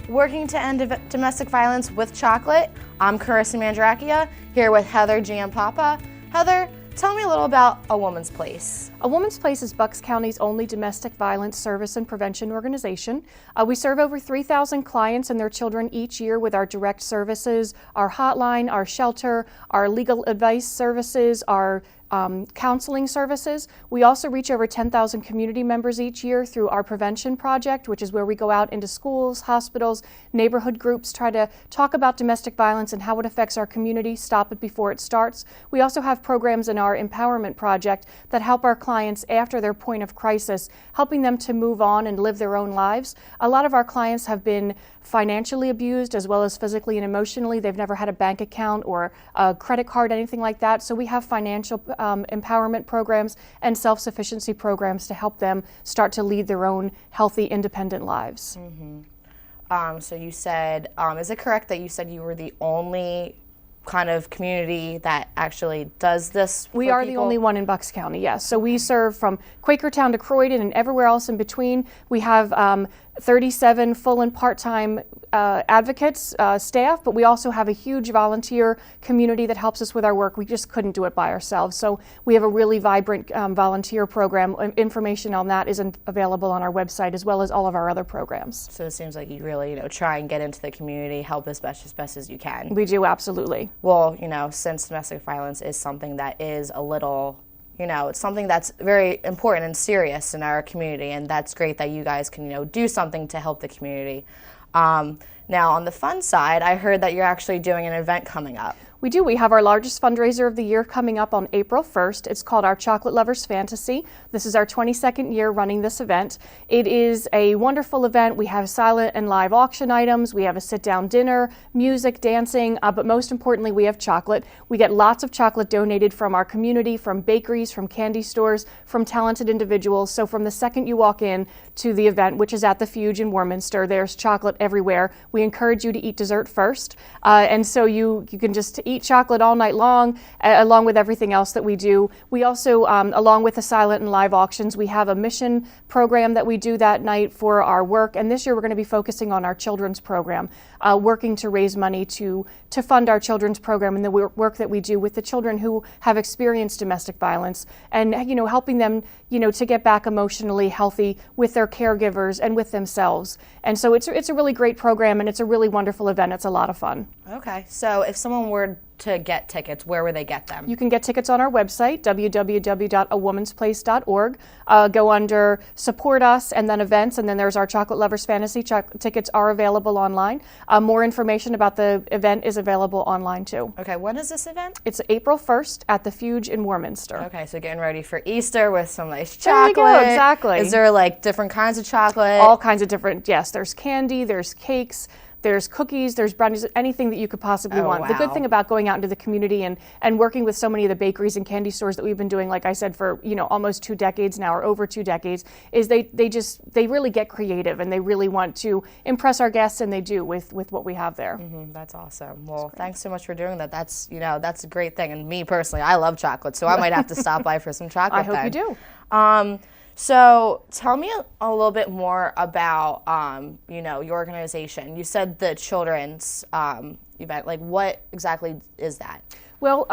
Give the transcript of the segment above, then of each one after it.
Working to end domestic violence with chocolate. I'm Carissa Mandrakia, here with Heather Giampapa. Heather, tell me a little about A Woman's Place. A Woman's Place is Bucks County's only domestic violence service and prevention organization. We serve over 3,000 clients and their children each year with our direct services, our hotline, our shelter, our legal advice services, our counseling services. We also reach over 10,000 community members each year through our prevention project, which is where we go out into schools, hospitals, neighborhood groups, try to talk about domestic violence and how it affects our community, stop it before it starts. We also have programs in our empowerment project that help our clients after their point of crisis, helping them to move on and live their own lives. A lot of our clients have been financially abused as well as physically and emotionally. They've never had a bank account or a credit card, anything like that. So we have financial empowerment programs and self-sufficiency programs to help them start to lead their own healthy, independent lives. So you said, is it correct that you said you were the only kind of community that actually does this? We are the only one in Bucks County, yes. So we serve from Quakertown to Croydon and everywhere else in between. We have 37 full and part-time advocates, staff, but we also have a huge volunteer community that helps us with our work. We just couldn't do it by ourselves. So we have a really vibrant volunteer program. Information on that is available on our website as well as all of our other programs. So it seems like you really, try and get into the community, help as best as you can. We do, absolutely. Well, since domestic violence is something that is a little, it's something that's very important and serious in our community, and that's great that you guys can, do something to help the community. Now, on the fun side, I heard that you're actually doing an event coming up. We do. We have our largest fundraiser of the year coming up on April 1st. It's called our Chocolate Lovers Fantasy. This is our 22nd year running this event. It is a wonderful event. We have silent and live auction items. We have a sit-down dinner, music, dancing, but most importantly, we have chocolate. We get lots of chocolate donated from our community, from bakeries, from candy stores, from talented individuals. So from the second you walk in to the event, which is at the Fuge in Warminster, there's chocolate everywhere. We encourage you to eat dessert first. And so you can just eat chocolate all night long, along with everything else that we do. We also, along with the silent and live auctions, we have a mission program that we do that night for our work. And this year we're going to be focusing on our children's program, working to raise money to fund our children's program and the work that we do with the children who have experienced domestic violence, and helping them to get back emotionally healthy with their caregivers and with themselves. And so it's a really great program, and it's a really wonderful event. It's a lot of fun. Okay, so if someone were to get tickets, where would they get them? You can get tickets on our website, www.awomansplace.org. Go under Support Us and then Events, and then there's our Chocolate Lovers Fantasy. Tickets are available online. More information about the event is available online too. Okay, when is this event? It's April 1st at the Fuge in Warminster. Okay, so getting ready for Easter with some nice chocolate. There you go, exactly. Is there like different kinds of chocolate? All kinds of different, yes. There's candy, there's cakes, there's cookies, there's brownies, anything that you could possibly want. Wow. The good thing about going out into the community and working with so many of the bakeries and candy stores that we've been doing, like I said, for almost 2 decades now, or over 2 decades, is they really get creative, and they really want to impress our guests, and they do with what we have there. That's awesome. Well, thanks so much for doing that. That's that's a great thing. And me personally, I love chocolate, so I might have to stop by for some chocolate. I hope you do. So tell me a little bit more about, your organization. You said the children's event. Like, what exactly is that? Well,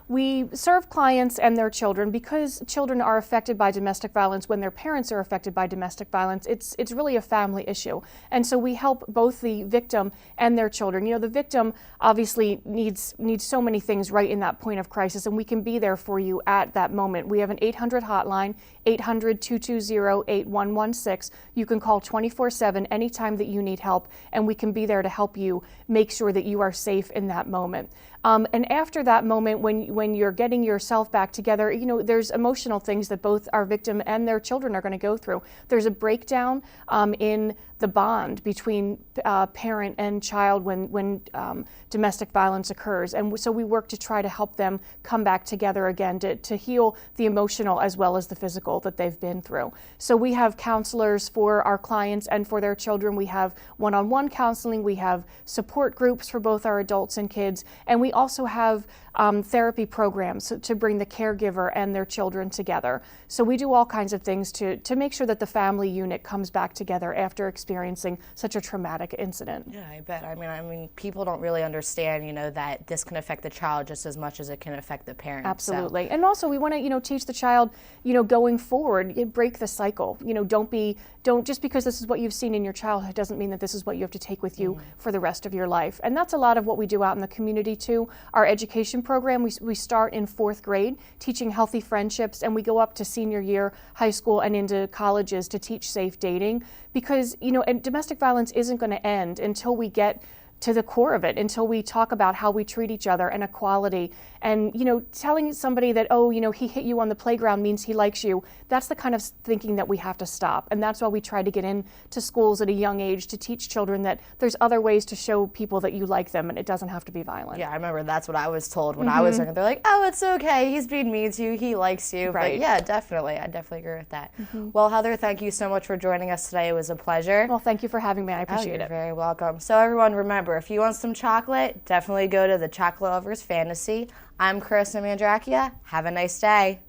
we serve clients and their children because children are affected by domestic violence when their parents are affected by domestic violence. It's really a family issue. And so we help both the victim and their children. The victim obviously needs so many things right in that point of crisis, and we can be there for you at that moment. We have an 800 hotline, 800-220-8116. You can call 24/7 anytime that you need help, and we can be there to help you make sure that you are safe in that moment. And after that moment, when you're getting yourself back together, there's emotional things that both our victim and their children are going to go through. There's a breakdown in the bond between parent and child when domestic violence occurs. And so we work to try to help them come back together again, to heal the emotional as well as the physical that they've been through. So we have counselors for our clients and for their children. We have one-on-one counseling. We have support groups for both our adults and kids. And we also have therapy programs to bring the caregiver and their children together. So we do all kinds of things to make sure that the family unit comes back together after experiencing such a traumatic incident. Yeah, I bet. I mean, people don't really understand, that this can affect the child just as much as it can affect the parent. Absolutely. And also we want to, teach the child, going forward, break the cycle. Don't just because this is what you've seen in your childhood doesn't mean that this is what you have to take with you for the rest of your life. And that's a lot of what we do out in the community too. Our education program, we start in 4th grade teaching healthy friendships, and we go up to senior year high school and into colleges to teach safe dating, because and domestic violence isn't going to end until we get to the core of it, until we talk about how we treat each other and equality. And telling somebody that, he hit you on the playground means he likes you, that's the kind of thinking that we have to stop. And that's why we try to get into schools at a young age to teach children that there's other ways to show people that you like them, and it doesn't have to be violent. Yeah, I remember that's what I was told when I was younger. They're like, oh, it's okay, he's being mean to you, he likes you. Right. But yeah, definitely, I definitely agree with that. Well, Heather, thank you so much for joining us today. It was a pleasure. Well, thank you for having me. I appreciate You're it. very welcome. So everyone, remember, if you want some chocolate, definitely go to the Chocolate Lovers Fantasy. I'm Carissa Mandrakia. Have a nice day.